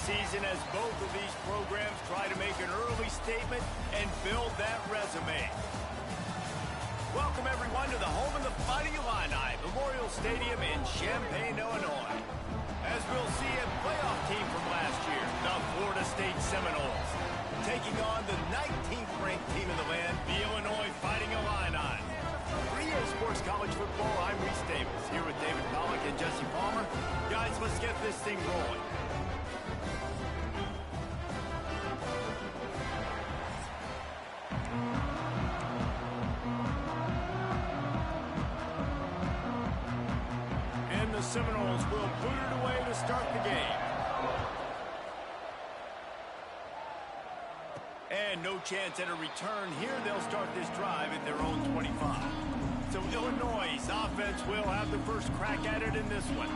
season as both of these programs try to make an early statement and build that resume. Welcome, everyone, to the home of the Fighting Illini, Memorial Stadium in Champaign, Illinois. As we'll see, a playoff team from last year, the Florida State Seminoles, taking on the 19th-ranked team in the land, the Illinois Fighting Illini. For EA Sports College Football, I'm Reese Davis, here with David Pollack and Jesse Palmer. Guys, let's get this thing rolling. And the Seminoles will boot it away to start the game. And no chance at a return here. They'll start this drive at their own 25. So Illinois' offense will have the first crack at it in this one.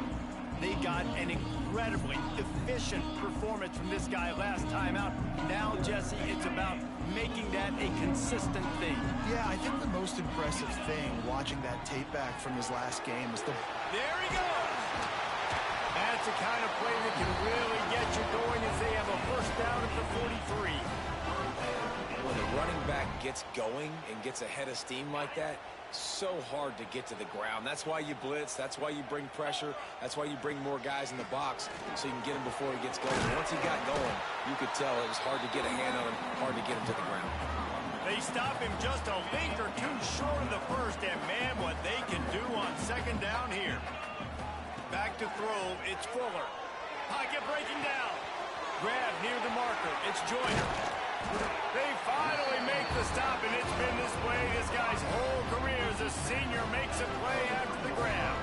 They got an incredibly efficient performance from this guy last time out. Now, Jesse, it's about making that a consistent thing. Yeah, I think the most impressive thing watching that tape back from his last game is the... There he goes! That's the kind of play that can really get you going as they have a first down at the 43. When a running back gets going and gets ahead of steam like that, so hard to get to the ground. That's why you blitz. That's why you bring pressure. That's why you bring more guys in the box so you can get him before he gets going. Once he got going, you could tell it was hard to get a hand on him, hard to get him to the ground. They stop him just a length or two short of the first, and man, what they can do on second down here. Back to throw, it's Fuller. Pocket breaking down. Grab near the marker, it's Joyner. They finally make the stop, and it's been this way this guy's whole career as a senior makes a play after the grab.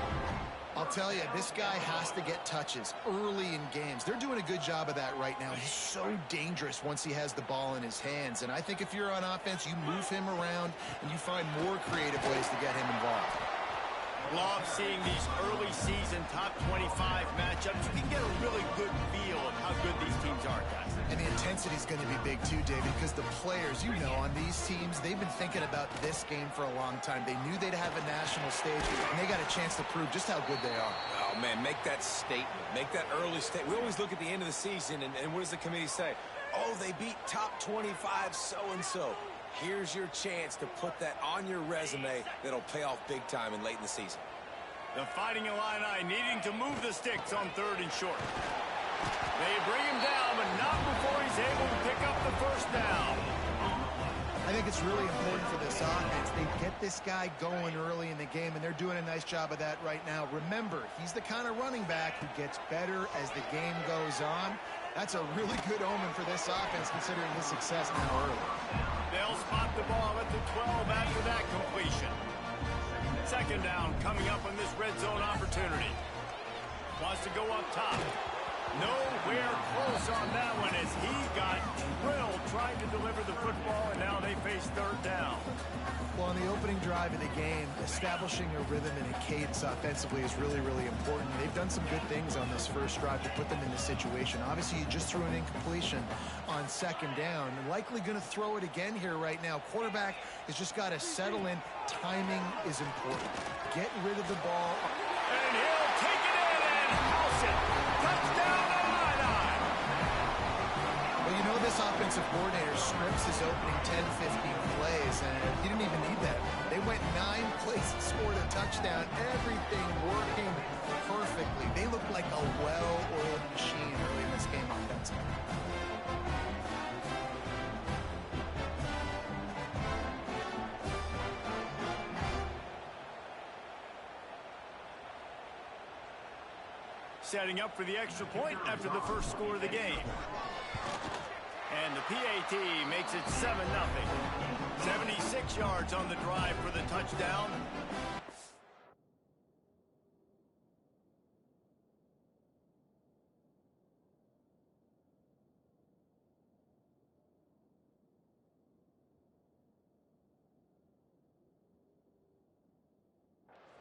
I'll tell you, this guy has to get touches early in games. They're doing a good job of that right now. He's so dangerous once he has the ball in his hands. And I think if you're on offense, you move him around and you find more creative ways to get him involved. Love seeing these early season top 25 matchups. You can get a really good feel of how good these teams are, guys. And the intensity is going to be big too, David, because the players, you know, on these teams, they've been thinking about this game for a long time. They knew they'd have a national stage, and they got a chance to prove just how good they are. Oh, man, make that statement. Make that early statement. We always look at the end of the season, and what does the committee say? Oh, they beat top 25 so-and-so. Here's your chance to put that on your resume that'll pay off big time and late in the season. The Fighting Illini needing to move the sticks on third and short. They bring him down, but not before he's able to pick up the first down. I think it's really important for this offense. They get this guy going early in the game, and they're doing a nice job of that right now. Remember, he's the kind of running back who gets better as the game goes on. That's a really good omen for this offense, considering his success now early. They'll spot the ball at the 12 after that completion. Second down coming up on this red zone opportunity. Wants to go up top. Nowhere close on that one as he got drilled trying to deliver the football, and now they face third down. Well, on the opening drive of the game, establishing a rhythm and a cadence offensively is really, really important. They've done some good things on this first drive to put them in this situation. Obviously, you just threw an incompletion on second down. Likely going to throw it again here right now. Quarterback has just got to settle in. Timing is important. Get rid of the ball. And he'll take it in and house it. Touchdown, Illini! Well, you know this offensive coordinator scripts his opening 10, 15 plays, and he didn't even need that. They went 9 plays and scored a touchdown. Everything working perfectly. They looked like a well-oiled machine early in this game offensively. Setting up for the extra point after the first score of the game. And the PAT makes it 7-0. 76 yards on the drive for the touchdown.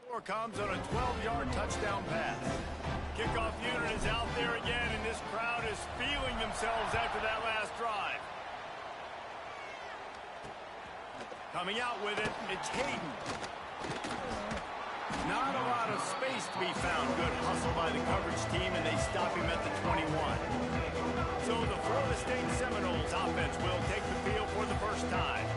Score comes on a 12-yard touchdown pass. Kickoff unit is out there again, and this crowd is feeling themselves after that last drive. Coming out with it, it's Hayden. Not a lot of space to be found. Good hustle by the coverage team, and they stop him at the 21. So the Florida State Seminoles offense will take the field for the first time.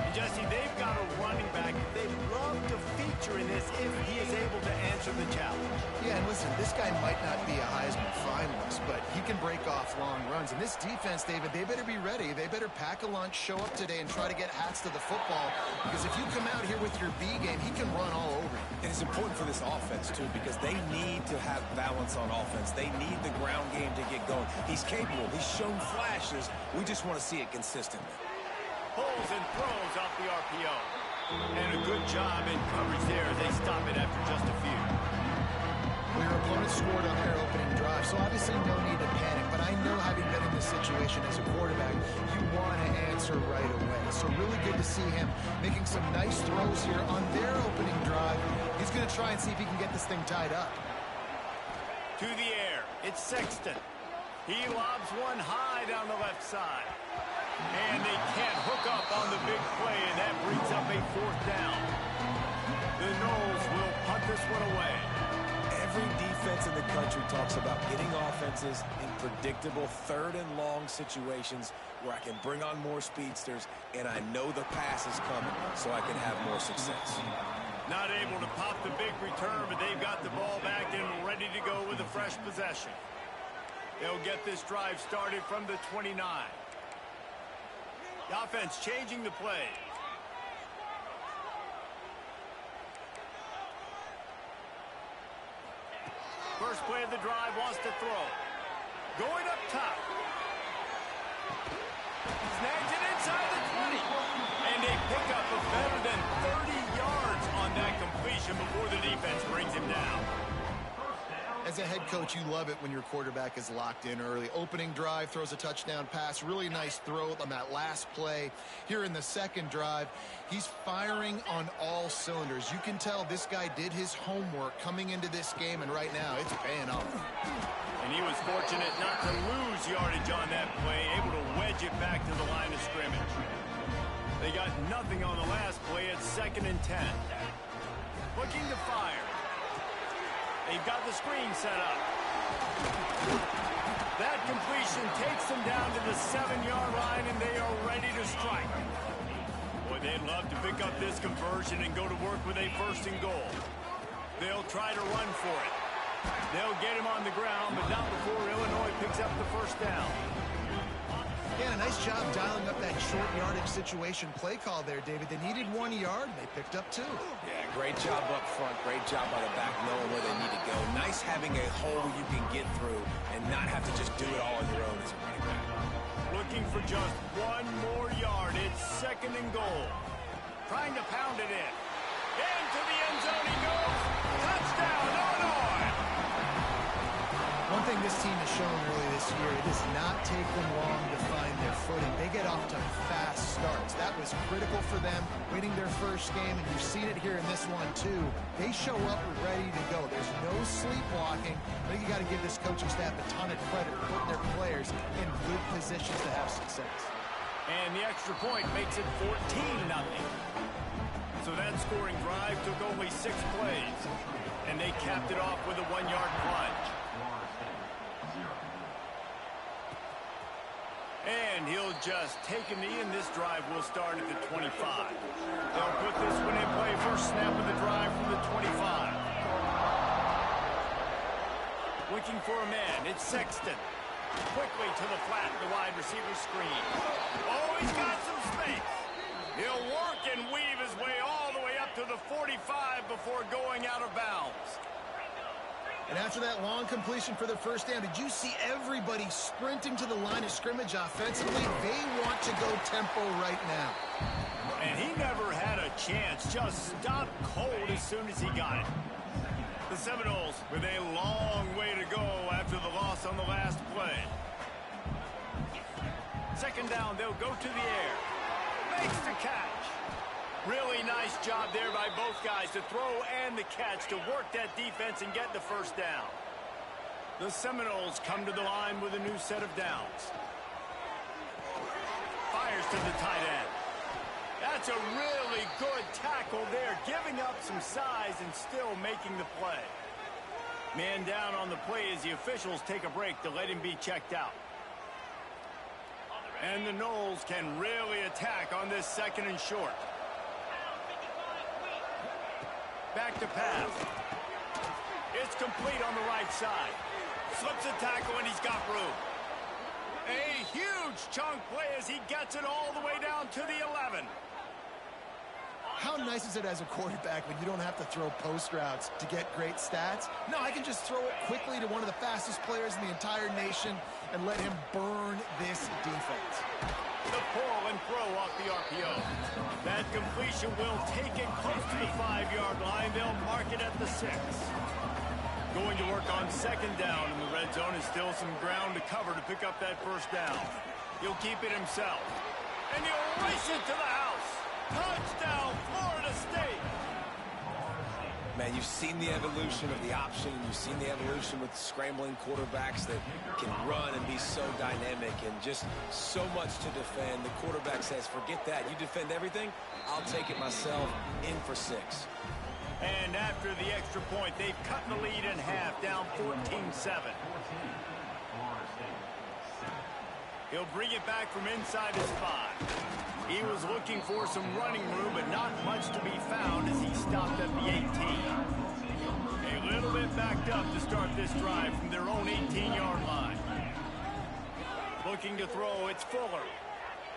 And Jesse, they've got a running back they'd love to feature in this if he is able to answer the challenge. Yeah, and listen, this guy might not be a Heisman finalist, but he can break off long runs. And this defense, David, they better be ready. They better pack a lunch, show up today, and try to get hats to the football. Because if you come out here with your B game, he can run all over you. And it's important for this offense, too, because they need to have balance on offense. They need the ground game to get going. He's capable. He's shown flashes. We just want to see it consistently. Pulls and throws off the RPO. And a good job in coverage there as they stop it after just a few. Well, your opponent scored on their opening drive, so obviously no need to panic. But I know, having been in this situation as a quarterback, you want to answer right away. So really good to see him making some nice throws here on their opening drive. He's going to try and see if he can get this thing tied up. To the air, it's Sexton. He lobs one high down the left side. And they can't hook up on the big play, and that brings up a fourth down. The Noles will punt this one away. Every defense in the country talks about getting offenses in predictable third and long situations where I can bring on more speedsters and I know the pass is coming so I can have more success. Not able to pop the big return, but they've got the ball back and ready to go with a fresh possession. They'll get this drive started from the 29. The offense changing the play. First play of the drive, wants to throw. Going up top. Snags it inside the 20. And they pick up a better than 30 yards on that completion before the defense brings him down. As a head coach, you love it when your quarterback is locked in early. Opening drive, throws a touchdown pass. Really nice throw on that last play. Here in the second drive, he's firing on all cylinders. You can tell this guy did his homework coming into this game, and right now it's paying off. And he was fortunate not to lose yardage on that play, able to wedge it back to the line of scrimmage. They got nothing on the last play at 2nd and 10. Looking to fire. They've got the screen set up. That completion takes them down to the 7-yard line, and they are ready to strike. Boy, they'd love to pick up this conversion and go to work with a 1st and goal. They'll try to run for it. They'll get him on the ground, but not before Illinois picks up the 1st down. Yeah, a nice job dialing up that short yardage situation play call there, David. They needed 1 yard, and they picked up 2. Yeah, great job up front. Great job by the back knowing where they need to go. Nice having a hole you can get through and not have to just do it all on your own as a running back. Looking for just 1 more yard. It's 2nd and goal. Trying to pound it in. Into the end zone he goes. Touchdown, Illinois! One thing this team has shown early this year, it does not take them long to find their footing. They get off to fast starts. That was critical for them, winning their first game, and you've seen it here in this one, too. They show up ready to go. There's no sleepwalking. I think you got to give this coaching staff a ton of credit for putting their players in good positions to have success. And the extra point makes it 14-0. So that scoring drive took only 6 plays, and they capped it off with a 1-yard plunge. And he'll just take a knee, and this drive will start at the 25. They'll put this one in play. First snap of the drive from the 25. Looking for a man. It's Sexton. Quickly to the flat, the wide receiver screen. Oh, he's got some space. He'll work and weave his way all the way up to the 45 before going out of bounds. And after that long completion for the 1st down, did you see everybody sprinting to the line of scrimmage offensively? They want to go tempo right now. And he never had a chance. Just stopped cold as soon as he got it. The Seminoles with a long way to go after the loss on the last play. 2nd down, they'll go to the air. Makes the catch. Really nice job there by both guys to throw and the catch to work that defense and get the 1st down. The Seminoles come to the line with a new set of downs. Fires to the tight end. That's It's a really good tackle there, giving up some size and still making the play. Man down on the play as the officials take a break to let him be checked out. And the Knowles can really attack on this 2nd and short. Back to pass. It's complete on the right side. Slips a tackle and he's got room. A huge chunk play as he gets it all the way down to the 11. How nice is it as a quarterback when you don't have to throw post routes to get great stats? No, I can just throw it quickly to one of the fastest players in the entire nation and let him burn this defense. The pull and throw off the RPO. That completion will take it close to the 5-yard line. They'll mark it at the 6. Going to work on 2nd down in the red zone is still some ground to cover to pick up that 1st down. He'll keep it himself. And he'll race it to the house. Touchdown, Florida State. Man, you've seen the evolution of the option. You've seen the evolution with scrambling quarterbacks that can run and be so dynamic and just so much to defend. The quarterback says, forget that. You defend everything, I'll take it myself. In for 6. And after the extra point, they've cut the lead in half, down 14-7. He'll bring it back from inside his 5. He was looking for some running room, but not much to be found as he stopped at the 18. A little bit backed up to start this drive from their own 18-yard line. Looking to throw, it's Fuller.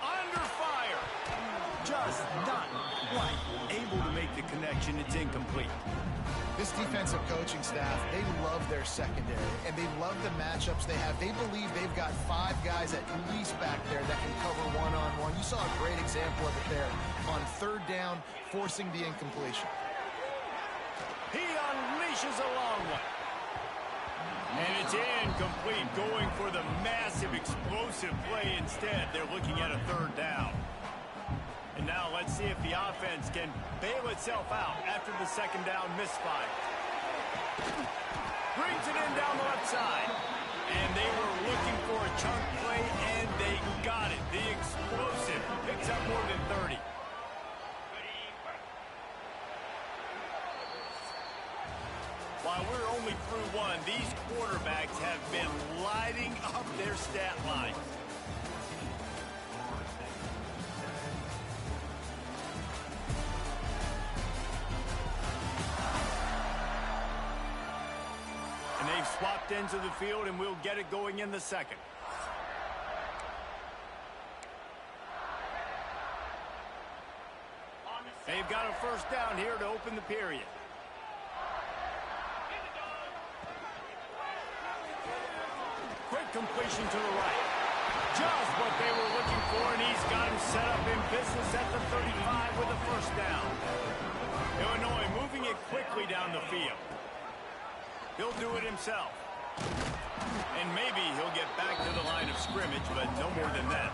Under fire. Just not quite able to make the connection. It's incomplete. This defensive coaching staff, they love their secondary, and they love the matchups they have. They believe they've got 5 guys at least back there that can cover one-on-one. You saw a great example of it there on 3rd down, forcing the incompletion. He unleashes a long one. And it's incomplete, going for the massive explosive play instead. They're looking at a 3rd down. And now let's see if the offense can bail itself out after the 2nd down misfire. Brings it in down the left side. And they were looking for a chunk play, and they got it. The explosive picks up more than 30. While we're only through 1, these quarterbacks have been lighting up their stat line. And they've swapped ends of the field, and we'll get it going in the 2nd. They've got a 1st down here to open the period. Quick completion to the right. Just what they were looking for, and he's got him set up in business at the 35 with a 1st down. Illinois moving it quickly down the field. He'll do it himself. And maybe he'll get back to the line of scrimmage, but no more than that.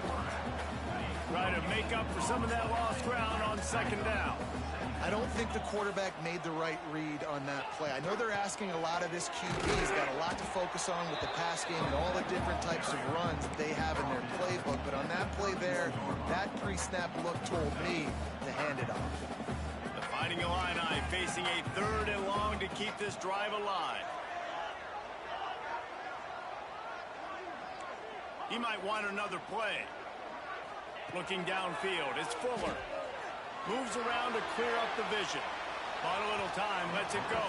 Try to make up for some of that lost ground on 2nd down. I don't think the quarterback made the right read on that play. I know they're asking a lot of this QB. He's got a lot to focus on with the pass game and all the different types of runs that they have in their playbook. But on that play there, that pre-snap look told me to hand it off. The Fighting Illini facing a 3rd and long to keep this drive alive. He might want another play. Looking downfield, it's Fuller. Moves around to clear up the vision. Bought a little time, lets it go.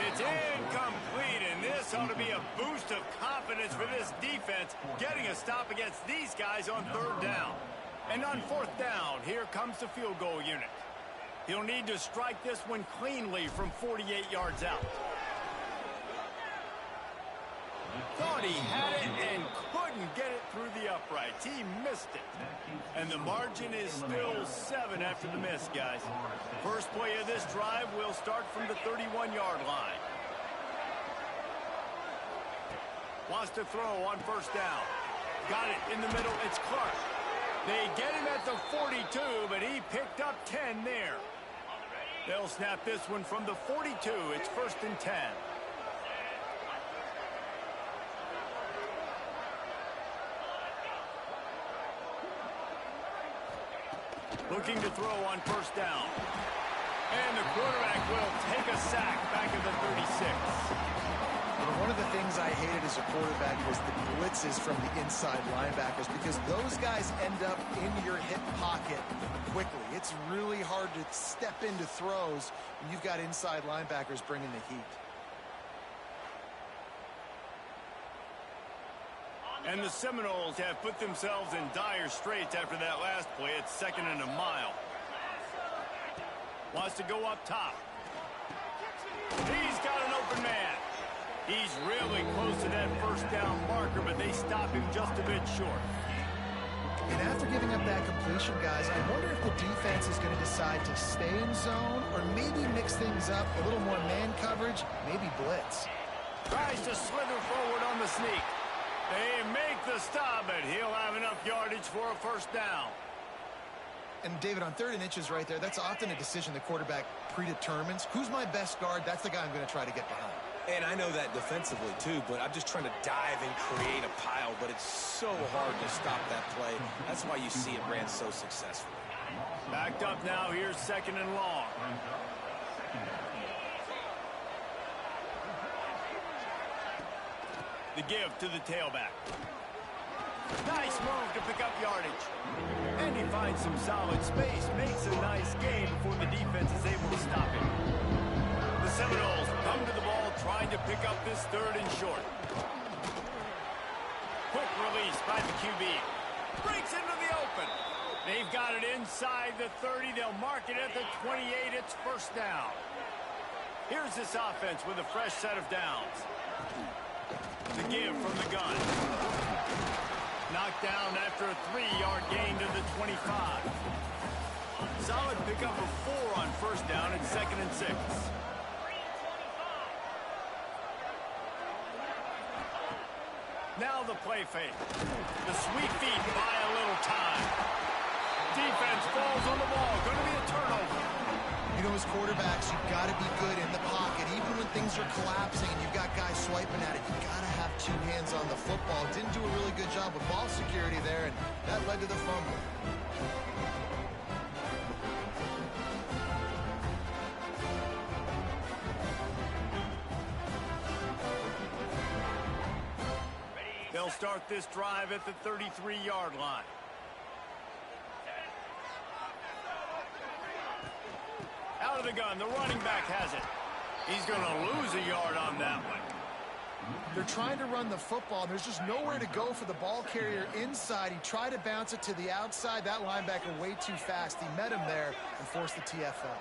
It's incomplete, and this ought to be a boost of confidence for this defense, getting a stop against these guys on 3rd down. And on 4th down, here comes the field goal unit. He'll need to strike this one cleanly from 48 yards out. Thought he had it and couldn't get it through the uprights. He missed it. And the margin is still 7 after the miss, guys. First play of this drive will start from the 31-yard line. Wants to throw on 1st down. Got it in the middle. It's Clark. They get him at the 42, but he picked up 10 there. They'll snap this one from the 42. It's 1st and 10. Looking to throw on first down. And the quarterback will take a sack back at the 36. One of the things I hated as a quarterback was the blitzes from the inside linebackers, because those guys end up in your hip pocket quickly. It's really hard to step into throws when you've got inside linebackers bringing the heat. And the Seminoles have put themselves in dire straits after that last play. It's 2nd and a mile. Wants to go up top. He's got an open man. He's really close to that first down marker, but they stop him just a bit short. And after giving up that completion, guys, I wonder if the defense is going to decide to stay in zone or maybe mix things up, a little more man coverage, maybe blitz. Tries to slither forward on the sneak. They make the stop, but he'll have enough yardage for a first down. And, David, on 3rd and inches right there, that's often a decision the quarterback predetermines. Who's my best guard? That's the guy I'm going to try to get behind. And I know that defensively, too, but I'm just trying to dive and create a pile, but it's so hard to stop that play. That's why you see it ran so successfully. Backed up now. Here's 2nd and long. The give to the tailback. Nice move to pick up yardage. And he finds some solid space. Makes a nice gain before the defense is able to stop him. The Seminoles come to the ball trying to pick up this 3rd and short. Quick release by the QB. Breaks into the open. They've got it inside the 30. They'll mark it at the 28. It's first down. Here's this offense with a fresh set of downs. The give from the gun. Knocked down after a 3-yard gain to the 25. Solid pickup of 4 on first down and 2nd and 6. Now the play fake. The sweep feet buy a little time. Defense falls on the ball. Going to be a turnover. You know, as quarterbacks, you've got to be good in the pocket. Even when things are collapsing and you've got guys swiping at it, you've got to have 2 hands on the football. Didn't do a really good job with ball security there, and that led to the fumble. They'll start this drive at the 33-yard line. Out of the gun, the running back has it. He's going to lose a yard on that one. They're trying to run the football, and there's just nowhere to go for the ball carrier inside. He tried to bounce it to the outside. That linebacker way too fast. He met him there and forced the TFL.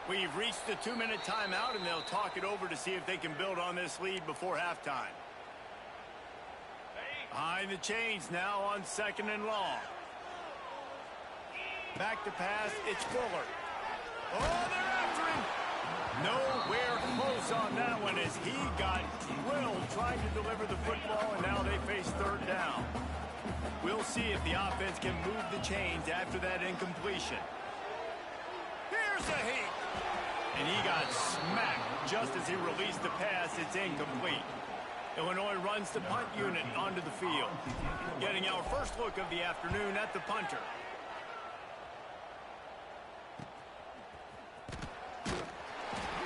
We've reached the 2-minute timeout, and they'll talk it over to see if they can build on this lead before halftime. Behind the chains now on 2nd and long. Back to pass, it's Fuller. Oh, they're after him. Nowhere close on that one as he got drilled trying to deliver the football, and now they face 3rd down. We'll see if the offense can move the chains after that incompletion. Here's a heat. And he got smacked just as he released the pass. It's incomplete. Illinois runs the punt unit onto the field. Getting our first look of the afternoon at the punter.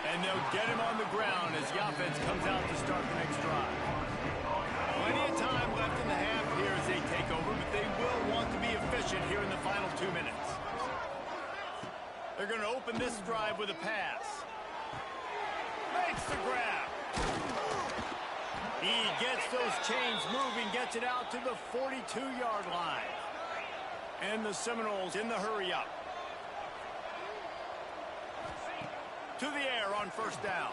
And they'll get him on the ground as the offense comes out to start the next drive. Plenty of time left in the half here as they take over, but they will want to be efficient here in the final 2 minutes. They're going to open this drive with a pass. Makes the grab. He gets those chains moving, gets it out to the 42-yard line. And the Seminoles in the hurry-up. To the air on first down.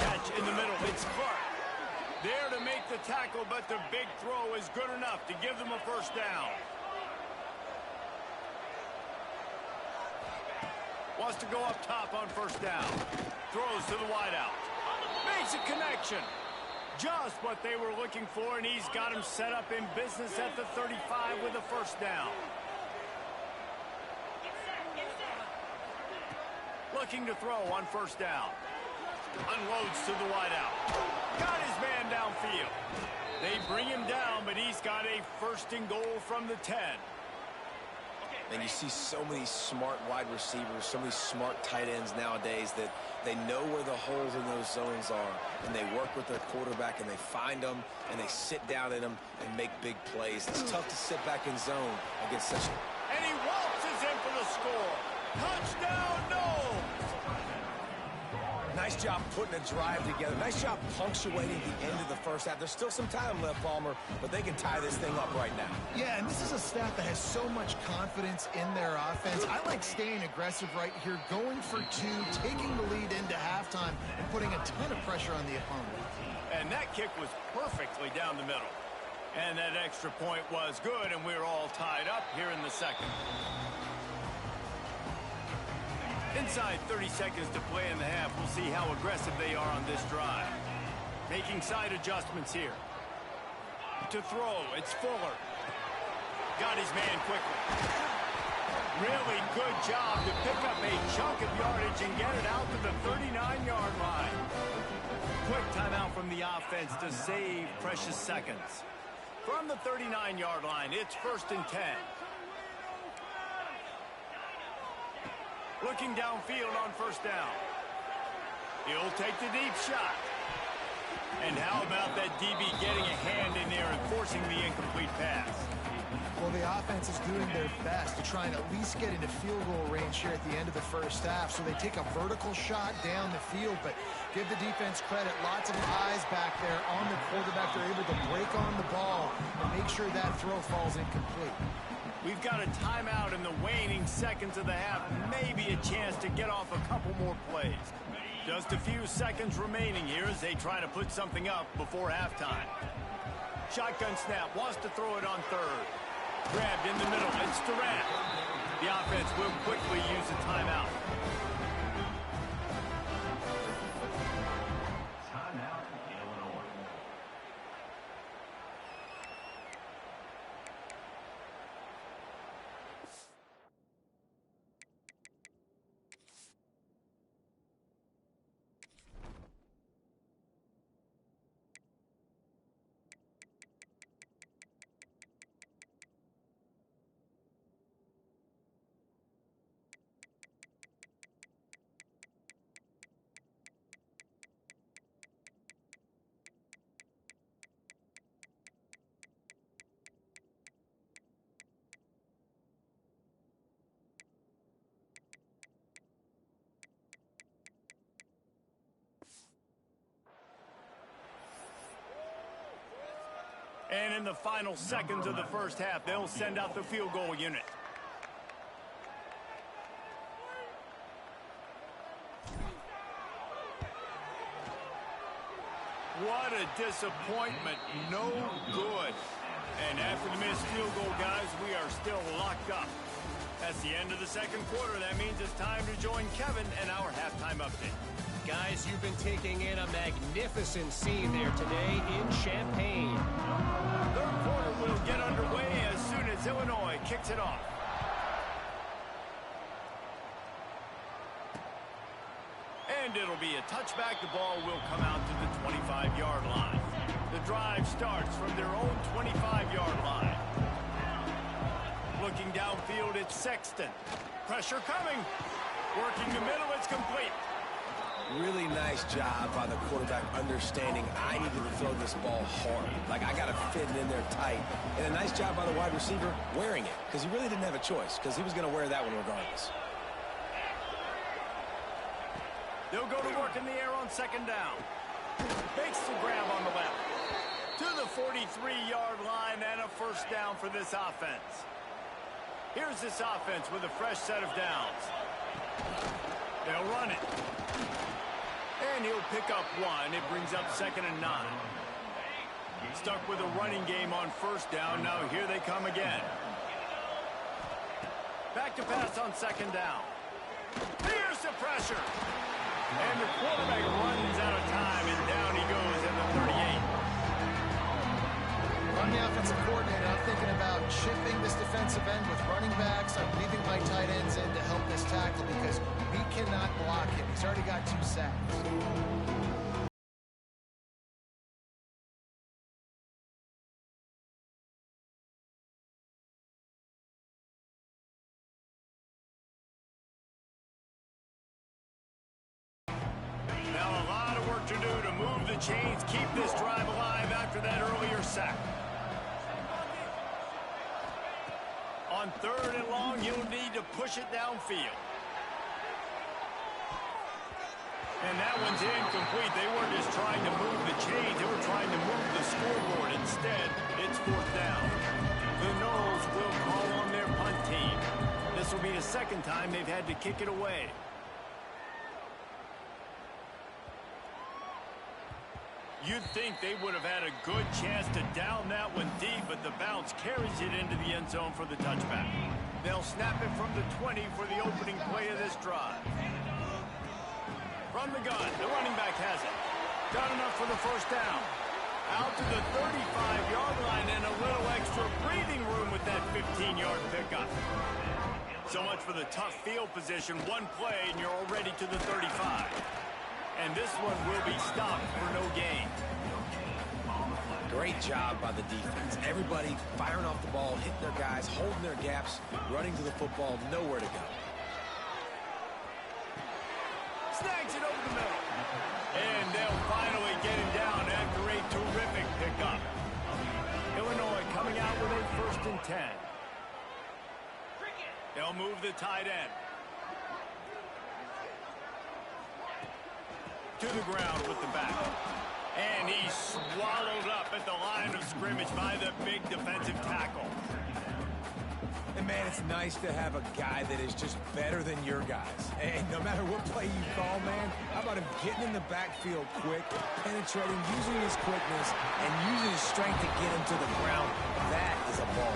Catch in the middle. It's Clark. There to make the tackle, but the big throw is good enough to give them a first down. Wants to go up top on first down. Throws to the wideout. Makes a connection. Just what they were looking for, and he's got him set up in business at the 35 with a first down. Looking to throw on first down. Unloads to the wideout. Got his man downfield. They bring him down, but he's got a 1st and goal from the 10. And you see so many smart wide receivers, so many smart tight ends nowadays that they know where the holes in those zones are, and they work with their quarterback, and they find them, and they sit down in them and make big plays. It's tough to sit back in zone against such... And he waltzes in for the score. Touchdown, no! Nice job putting a drive together. Nice job punctuating the end of the first half. There's still some time left, Palmer, but they can tie this thing up right now. Yeah, and this is a staff that has so much confidence in their offense. I like staying aggressive right here, going for two, taking the lead into halftime, and putting a ton of pressure on the opponent. And that kick was perfectly down the middle. And that extra point was good, and we're all tied up here in the second. Inside 30 seconds to play in the half. We'll see how aggressive they are on this drive. Making side adjustments here. To throw, it's Fuller. Got his man quickly. Really good job to pick up a chunk of yardage and get it out to the 39-yard line. Quick timeout from the offense to save precious seconds. From the 39-yard line, it's 1st and 10. Looking downfield on 1st down. He'll take the deep shot. And how about that DB getting a hand in there and forcing the incomplete pass? Well, the offense is doing their best to try and at least get into field goal range here at the end of the first half. So they take a vertical shot down the field, but give the defense credit. Lots of eyes back there on the quarterback. They're able to break on the ball and make sure that throw falls incomplete. We've got a timeout in the waning seconds of the half. Maybe a chance to get off a couple more plays. Just a few seconds remaining here as they try to put something up before halftime. Shotgun snap, wants to throw it on 3rd. Grabbed in the middle, it's Durant. The offense will quickly use a timeout. And in the final seconds of the first half, they'll send out the field goal unit. What a disappointment. No good. And after the missed field goal, guys, we are still locked up. That's the end of the second quarter. That means it's time to join Kevin and our halftime update. Guys, you've been taking in a magnificent scene there today in Champaign. Third quarter will get underway as soon as Illinois kicks it off. And it'll be a touchback. The ball will come out to the 25-yard line. The drive starts from their own 25-yard line. Looking downfield, it's Sexton. Pressure coming. Working the middle, it's complete. Really nice job by the quarterback understanding I needed to throw this ball hard. Like, I got to fit it in there tight. And a nice job by the wide receiver wearing it, because he really didn't have a choice, because he was going to wear that one regardless. They'll go to work in the air on 2nd down. Makes the grab on the left. To the 43-yard line and a 1st down for this offense. Here's this offense with a fresh set of downs. They'll run it. And he'll pick up 1. It brings up 2nd and 9. Stuck with a running game on 1st down. Now here they come again. Back to pass on 2nd down. Here's the pressure. And the quarterback runs out of time, and down he goes at the 38. I'm the offensive coordinator. I'm thinking about shifting this defensive end with running backs. I'm leaving my tight ends in to help this tackle because we cannot block him. He's already got 2 sacks. chains keep this drive alive after that earlier sack. On 3rd and long, he'll need to push it downfield. And that one's incomplete. They weren't just trying to move the chains. They were trying to move the scoreboard. Instead, it's 4th down. The Noles will call on their punt team. This will be the 2nd time they've had to kick it away. You'd think they would have had a good chance to down that one deep, but the bounce carries it into the end zone for the touchback. They'll snap it from the 20 for the opening play of this drive. From the gun, the running back has it. Got enough for the 1st down. Out to the 35-yard line and a little extra breathing room with that 15-yard pickup. So much for the tough field position. One play and you're already to the 35. And this one will be stopped for no gain. Great job by the defense. Everybody firing off the ball, hitting their guys, holding their gaps, running to the football, nowhere to go. Snags it over the middle. And they'll finally get him down after a terrific pickup. Illinois coming out with a 1st and 10. They'll move the tight end. To the ground with the back. And he's swallowed up at the line of scrimmage by the big defensive tackle. And, man, it's nice to have a guy that is just better than your guys. And no matter what play you call, man, how about him getting in the backfield quick, penetrating, using his quickness, and using his strength to get him to the ground. That is a ball.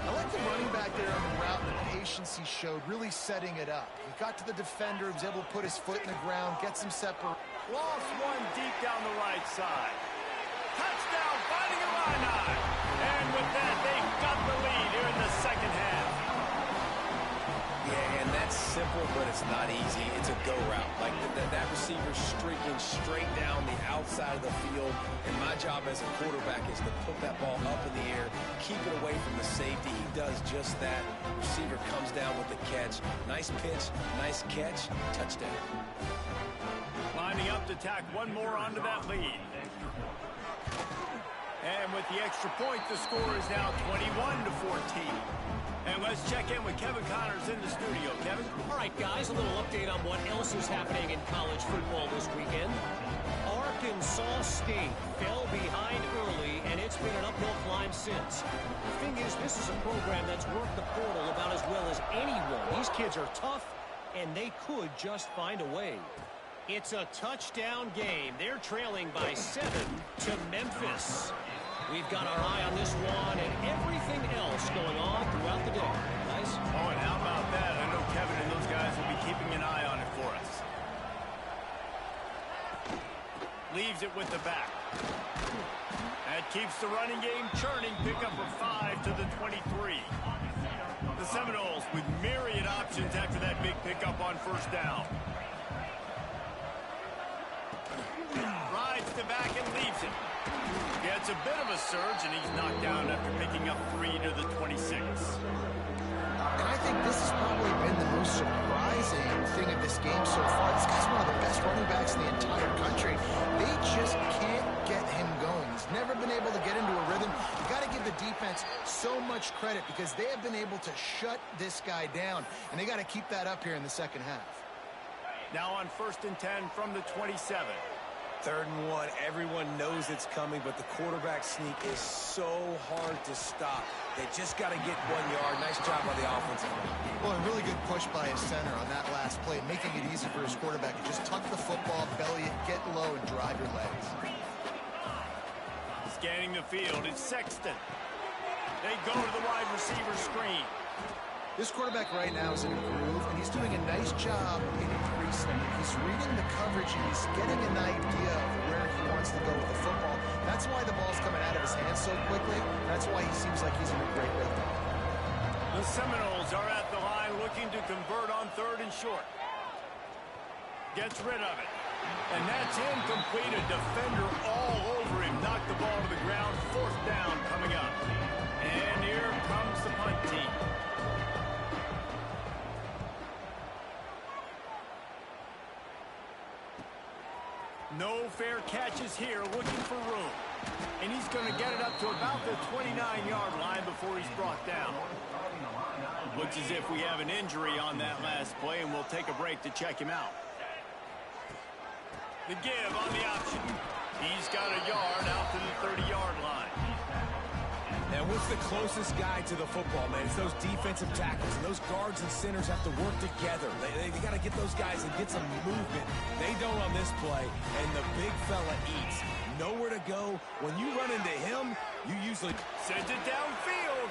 I like the running back there on the route and the patience he showed, really setting it up. He got to the defender, was able to put his foot in the ground, get some separation. Lost one deep down the right side. Touchdown, Fighting Illini. And with that, they've got the lead here in the 2nd half. Yeah, and that's simple, but it's not easy. It's a go route. Like that receiver streaking straight down the outside of the field. And my job as a quarterback is to put that ball up in the air, keep it away from the safety. He does just that. Receiver comes down with the catch. Nice pitch, nice catch, touchdown. Lining up to tack one more onto that lead. And with the extra point, the score is now 21-14. And let's check in with Kevin Connors in the studio. Kevin? All right, guys, a little update on what else is happening in college football this weekend. Arkansas State fell behind early, and it's been an uphill climb since. The thing is, this is a program that's worked the portal about as well as anyone. These kids are tough, and they could just find a way. It's a touchdown game. They're trailing by 7 to Memphis. We've got our eye on this one and everything else going on throughout the day. Guys? Oh, and how about that? I know Kevin and those guys will be keeping an eye on it for us. Leaves it with the back. That keeps the running game churning. Pickup of 5 to the 23. The Seminoles with myriad options after that big pickup on 1st down. Rides the back and leaves it. Gets a bit of a surge, and he's knocked down after picking up 3 to the 26. And I think this has probably been the most surprising thing of this game so far. This guy's one of the best running backs in the entire country. They just can't get him going. He's never been able to get into a rhythm. You got to give the defense so much credit because they have been able to shut this guy down, and they got to keep that up here in the 2nd half. Now on 1st and 10 from the 27. 3rd and 1, everyone knows it's coming, but the quarterback sneak is so hard to stop. They just got to get 1 yard. Nice job by the offensive line. Well, a really good push by his center on that last play, making it easy for his quarterback to just tuck the football, belly it, get low, and drive your legs. Scanning the field, it's Sexton. They go to the wide receiver screen. This quarterback right now is in a groove, and he's doing a nice job in increasing. He's reading the coverage, and he's getting an idea of where he wants to go with the football. That's why the ball's coming out of his hands so quickly. That's why he seems like he's in a great rhythm. The Seminoles are at the line looking to convert on 3rd and short. Gets rid of it. And that's incomplete. A defender all over him. Knocked the ball to the ground. 4th down coming up. And here comes the punt team. No Switches here, looking for room. And he's going to get it up to about the 29-yard line before he's brought down. Looks as if we have an injury on that last play, and we'll take a break to check him out. The give on the option. He's got a yard out to the 30-yard line. And what's the closest guy to the football, man? It's those defensive tackles. And those guards and centers have to work together. They got to get those guys and get some movement. They don't on this play, and the big fella eats. Nowhere to go. When you run into him, you usually sends it downfield.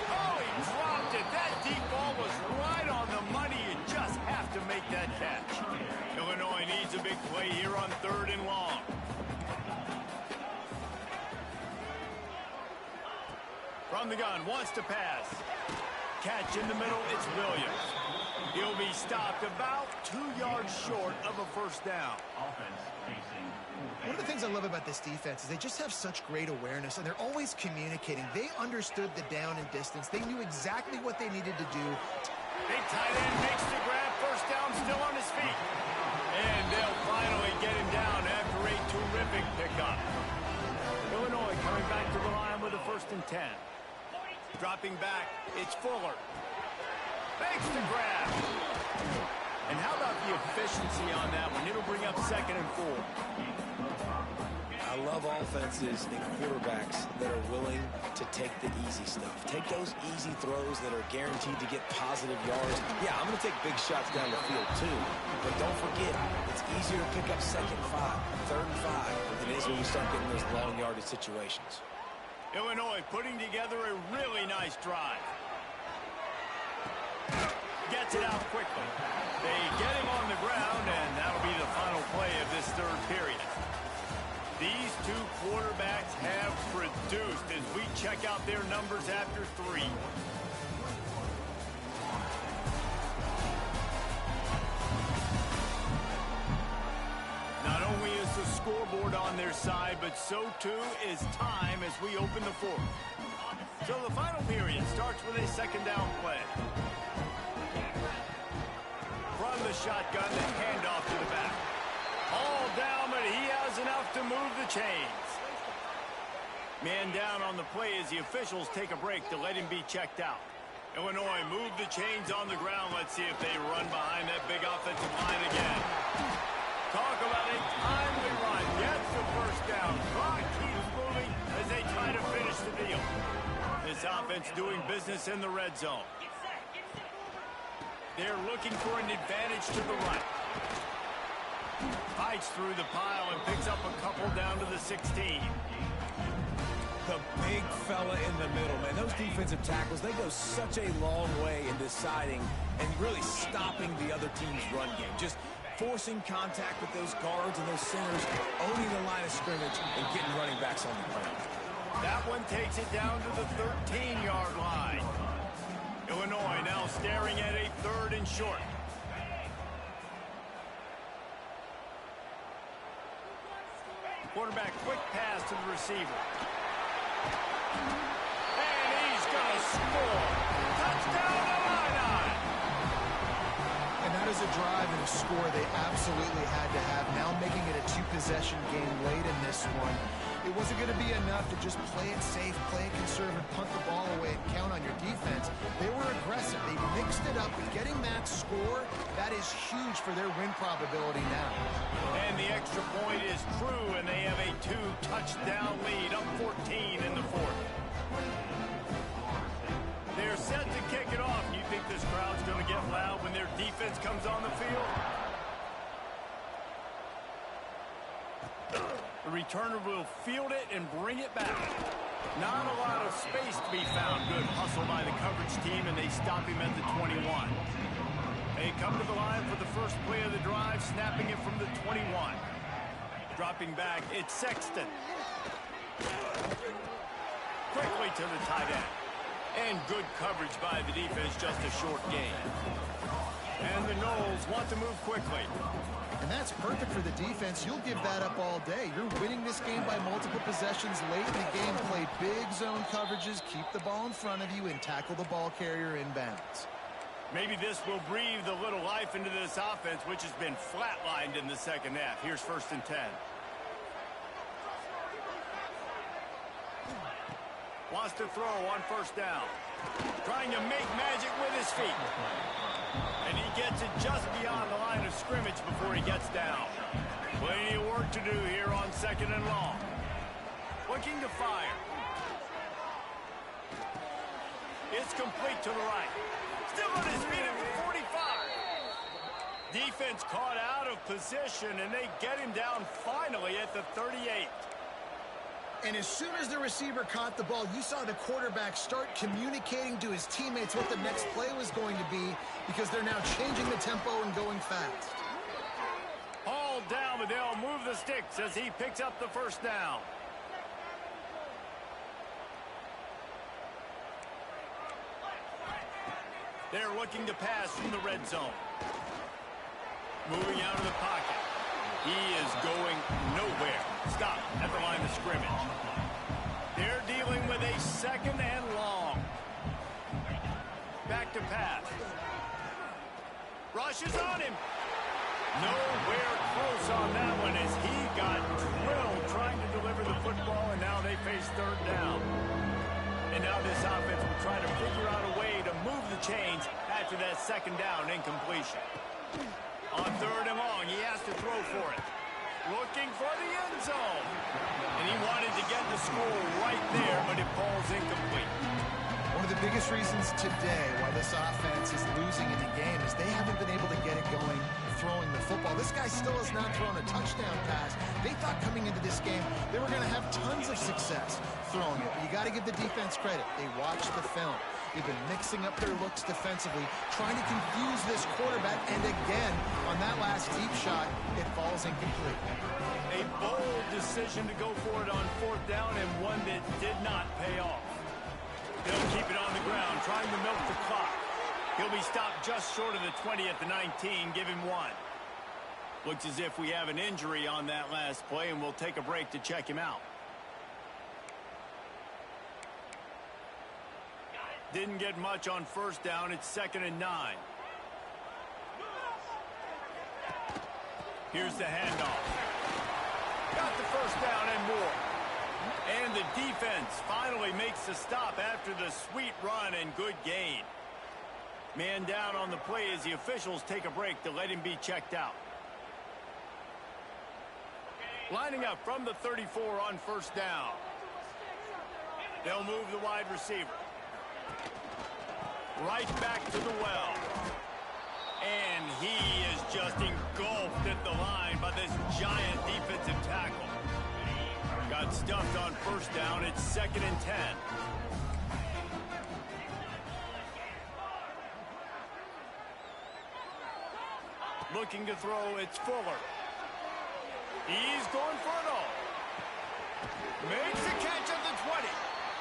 Oh, he dropped it. That deep ball was right on the money. You just have to make that catch. Illinois needs a big play here on 3rd and long. From the gun, wants to pass. Catch in the middle, it's Williams. He'll be stopped about 2 yards short of a first down. One of the things I love about this defense is they just have such great awareness, and they're always communicating. They understood the down and distance. They knew exactly what they needed to do. Big tight end makes the grab. First down, still on his feet. And they'll finally get him down after a terrific pickup. Illinois coming back to the line with a 1st and 10. Dropping back, it's Fuller. Makes the grab. And how about the efficiency on that one? It'll bring up 2nd and 4. I love offenses and quarterbacks that are willing to take the easy stuff. Take those easy throws that are guaranteed to get positive yards. Yeah, I'm going to take big shots down the field too. But don't forget, it's easier to pick up 2nd and 5, 3rd and 5 than it is when you start getting those long yardage situations. Illinois putting together a really nice drive. Gets it out quickly. They get him on the ground, and that'll be the final play of this 3rd period. These two quarterbacks have produced as we check out their numbers after 3. Not only is the scoreboard on their side, but so too is time as we open the 4th. So the final period starts with a 2nd down play. From the shotgun, the handoff to the back. All down, but he has enough to move the chains. Man down on the play as the officials take a break to let him be checked out. Illinois move the chains on the ground. Let's see if they run behind that big offensive line again. Talk about a timely run. Gets the first down. Clock keeps moving as they try to finish the deal. This offense doing business in the red zone. They're looking for an advantage to the right. Fights through the pile and picks up a couple down to the 16. The big fella in the middle, man. Those defensive tackles, they go such a long way in deciding and really stopping the other team's run game. Just forcing contact with those guards and those centers, owning the line of scrimmage, and getting running backs on the ground. That one takes it down to the 13-yard line. Illinois now staring at a 3rd and short. Quarterback, quick pass to the receiver. And he's going to score. Touchdown, Illini! And that is a drive and a score they absolutely had to have. Now making it a 2-possession game late in this one. It wasn't going to be enough to just play it safe, play it conservative, punt the ball away, and count on your defense. They were aggressive. They mixed it up with getting that score. That is huge for their win probability now. And the extra point is true, and they have a 2-touchdown lead, up 14 in the 4th. They're set to kick it off. You think this crowd's going to get loud when their defense comes on the field? The returner will field it and bring it back. Not a lot of space to be found. Good hustle by the coverage team, and they stop him at the 21. They come to the line for the first play of the drive, snapping it from the 21. Dropping back, it's Sexton. Quickly to the tight end. And good coverage by the defense, just a short gain. And the Noles want to move quickly. And that's perfect for the defense. You'll give that up all day. You're winning this game by multiple possessions late in the game. Play big zone coverages, keep the ball in front of you, and tackle the ball carrier inbounds. Maybe this will breathe a little life into this offense, which has been flatlined in the second half. Here's 1st and 10. Wants to throw on 1st down. Trying to make magic with his feet. And he gets it just beyond the line of scrimmage before he gets down. Plenty of work to do here on 2nd and long. Looking to fire. It's complete to the right. Still on his feet at the 45. Defense caught out of position, and they get him down finally at the 38. And as soon as the receiver caught the ball, you saw the quarterback start communicating to his teammates what the next play was going to be, because they're now changing the tempo and going fast. Hauled down, but they'll move the sticks as he picks up the 1st down. They're looking to pass from the red zone. Moving out of the pocket. He is going nowhere. Stop at the line of scrimmage. They're dealing with a 2nd and long. Back to pass. Rushes on him. Nowhere close on that one as he got drilled trying to deliver the football, and now they face 3rd down. And now this offense will try to figure out a way to move the chains after that 2nd down incompletion. On 3rd and long, he has to throw for it. Looking for the end zone. And he wanted to get the score right there, but it falls incomplete. One of the biggest reasons today why this offense is losing in the game is they haven't been able to get it going throwing the football. This guy still has not thrown a touchdown pass. They thought coming into this game they were going to have tons of success throwing it. But you got to give the defense credit. They watched the film. They've been mixing up their looks defensively, trying to confuse this quarterback. And again, on that last deep shot, it falls incomplete. A bold decision to go for it on 4th down, and one that did not pay off. They'll keep it on the ground, trying to milk the clock. He'll be stopped just short of the 20 at the 19. Give him 1. Looks as if we have an injury on that last play, and we'll take a break to check him out. Didn't get much on 1st down. It's 2nd and 9. Here's the handoff. Got the 1st down and more. And the defense finally makes the stop after the sweet run and good gain. Man down on the play as the officials take a break to let him be checked out. Lining up from the 34 on 1st down. They'll move the wide receiver. Right back to the well. And he is just engulfed at the line by this giant defensive tackle. Got stuffed on 1st down. It's 2nd and 10. Looking to throw, it's Fuller. He's going for it all. Makes the catch at the 20.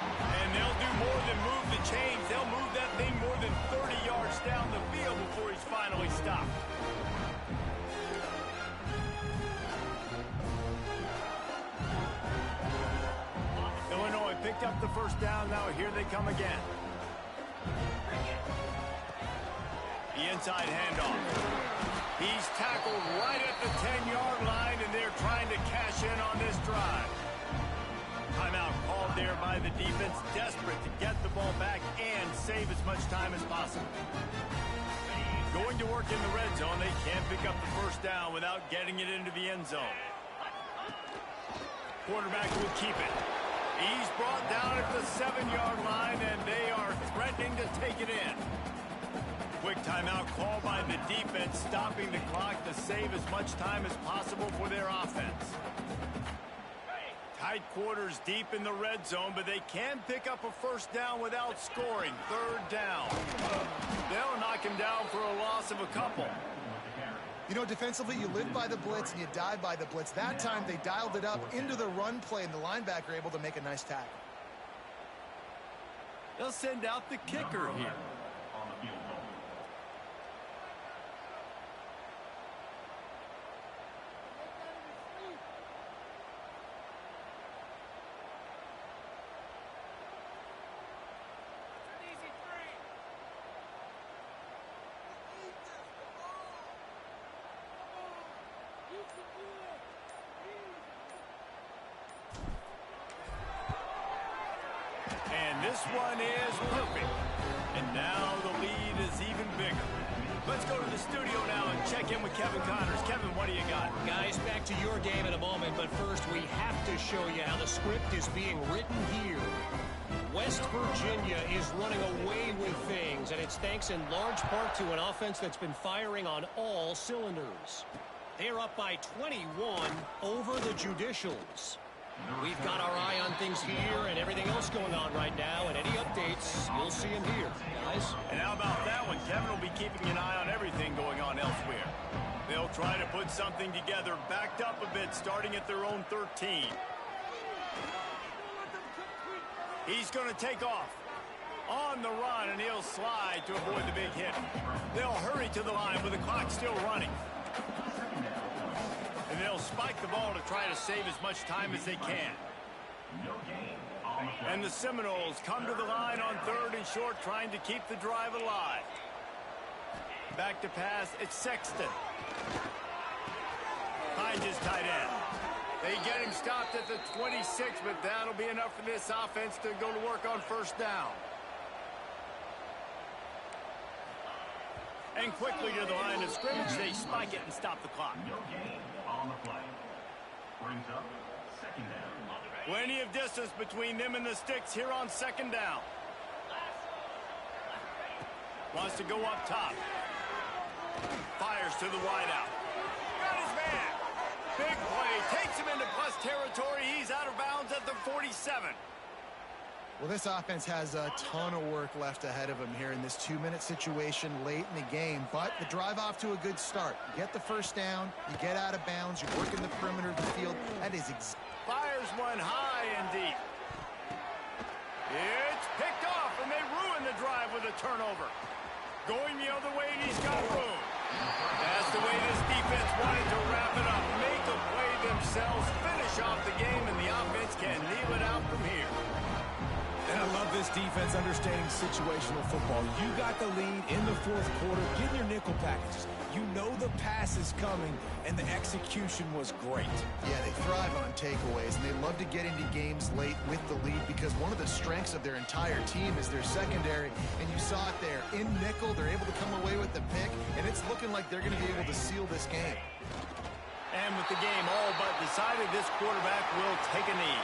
And they'll do more than move the chains. They'll move that thing more than 30 yards down the field before he's finally stopped. Illinois picked up the 1st down. Now here they come again. The inside handoff. He's tackled right at the 10-yard line, and they're trying to cash in on this drive. Timeout called there by the defense, desperate to get the ball back and save as much time as possible. Going to work in the red zone. They can't pick up the 1st down without getting it into the end zone. Quarterback will keep it. He's brought down at the 7-yard line, and they are threatening to take it in. Quick timeout called by the defense, stopping the clock to save as much time as possible for their offense. Tight quarters deep in the red zone, but they can pick up a 1st down without scoring. 3rd down. They'll knock him down for a loss of a couple. You know, defensively, you live by the blitz and you die by the blitz. That time, they dialed it up into the run play, and the linebacker able to make a nice tackle. They'll send out the kicker here. This one is perfect. And now the lead is even bigger. Let's go to the studio now and check in with Kevin Connors. Kevin, what do you got? Guys, back to your game in a moment, but first we have to show you how the script is being written here. West Virginia is running away with things, and it's thanks in large part to an offense that's been firing on all cylinders. They're up by 21 over the Judicials. We've got our eye on things here and everything else going on right now, and any updates, you'll see them here, guys. And how about that one? Kevin will be keeping an eye on everything going on elsewhere. They'll try to put something together, backed up a bit, starting at their own 13. He's going to take off. On the run, and he'll slide to avoid the big hit. They'll hurry to the line with the clock still running. And they'll spike the ball to try to save as much time as they can. And the Seminoles come to the line on 3rd and short, trying to keep the drive alive. Back to pass, it's Sexton. Finds his tight end. They get him stopped at the 26, but that'll be enough for this offense to go to work on 1st down. And quickly to the line of scrimmage, they spike it and stop the clock. Plenty of distance between them and the sticks here on 2nd down. Wants to go up top. Fires to the wideout. Got his man. Big play. Takes him into plus territory. He's out of bounds at the 47. Well, this offense has a ton of work left ahead of them here in this 2-minute situation late in the game, but the drive off to a good start. You get the 1st down, you get out of bounds, you're working the perimeter of the field. That is fires one high and deep. It's picked off, and they ruin the drive with a turnover. Going the other way, and he's got room. That's the way this defense wanted to wrap it up. Make a play themselves, finish off the game, and the offense can kneel it out from here. And I love this defense understanding situational football. You got the lead in the 4th quarter. Get your nickel packages. You know the pass is coming, and the execution was great. Yeah, they thrive on takeaways, and they love to get into games late with the lead because one of the strengths of their entire team is their secondary, and you saw it there. In nickel, they're able to come away with the pick, and it's looking like they're going to be able to seal this game. And with the game all but decided, this quarterback will take a knee.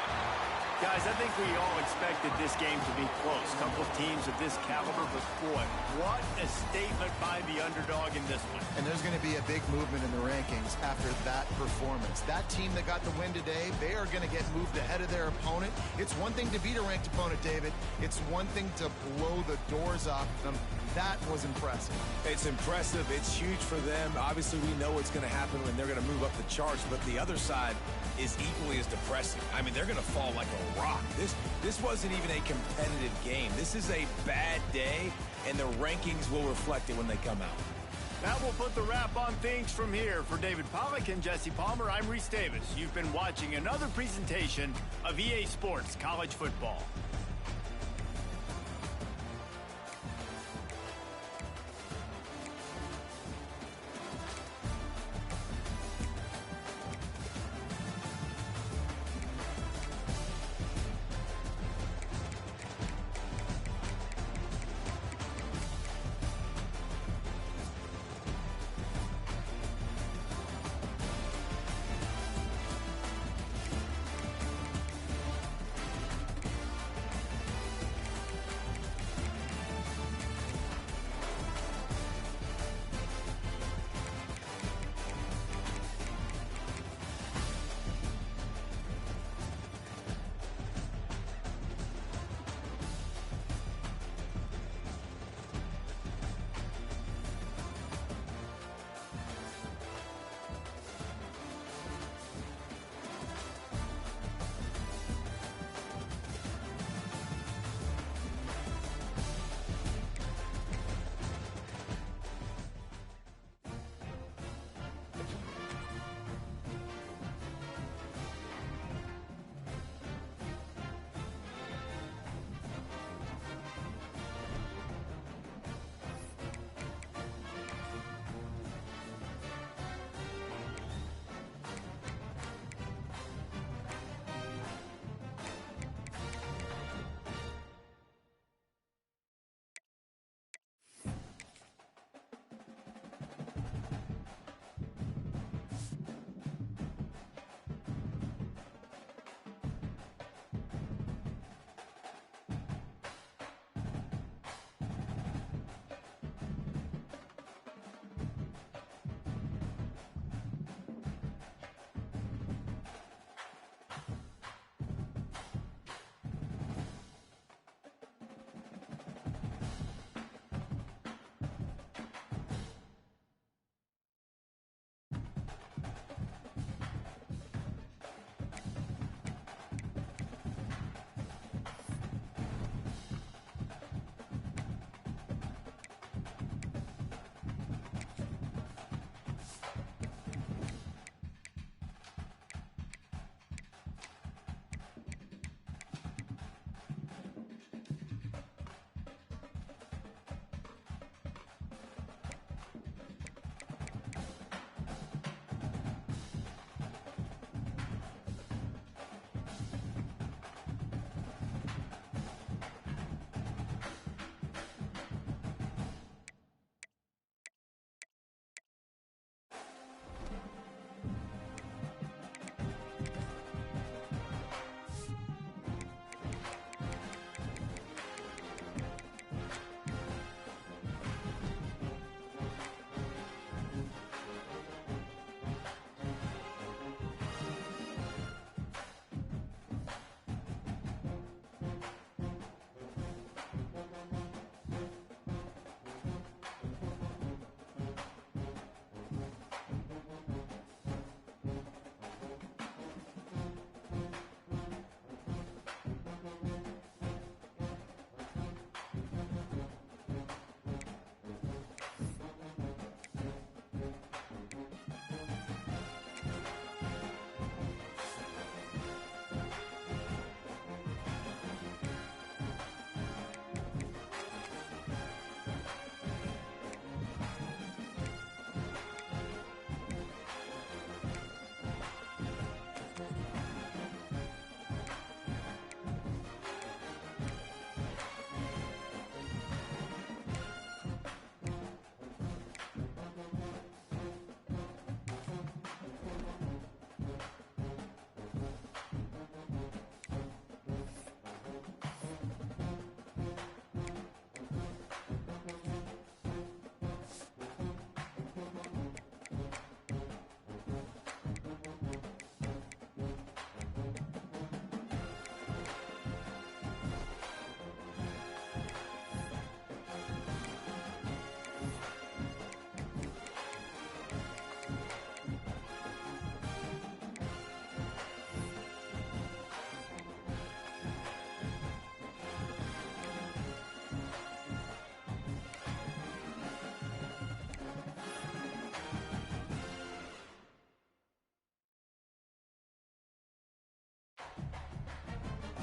Guys, I think we all expected this game to be close. Couple of teams of this caliber, but boy, what a statement by the underdog in this one. And there's going to be a big movement in the rankings after that performance. That team that got the win today, they are going to get moved ahead of their opponent. It's one thing to beat a ranked opponent, David. It's one thing to blow the doors off them. That was impressive. It's impressive. It's huge for them. Obviously, we know what's going to happen when they're going to move up the charts, but the other side is equally as depressing. I mean, they're going to fall like a rock. This wasn't even a competitive game. This is a bad day, and the rankings will reflect it when they come out. That will put the wrap on things from here. For David Pollack and Jesse Palmer, I'm Reese Davis. You've been watching another presentation of EA Sports College Football.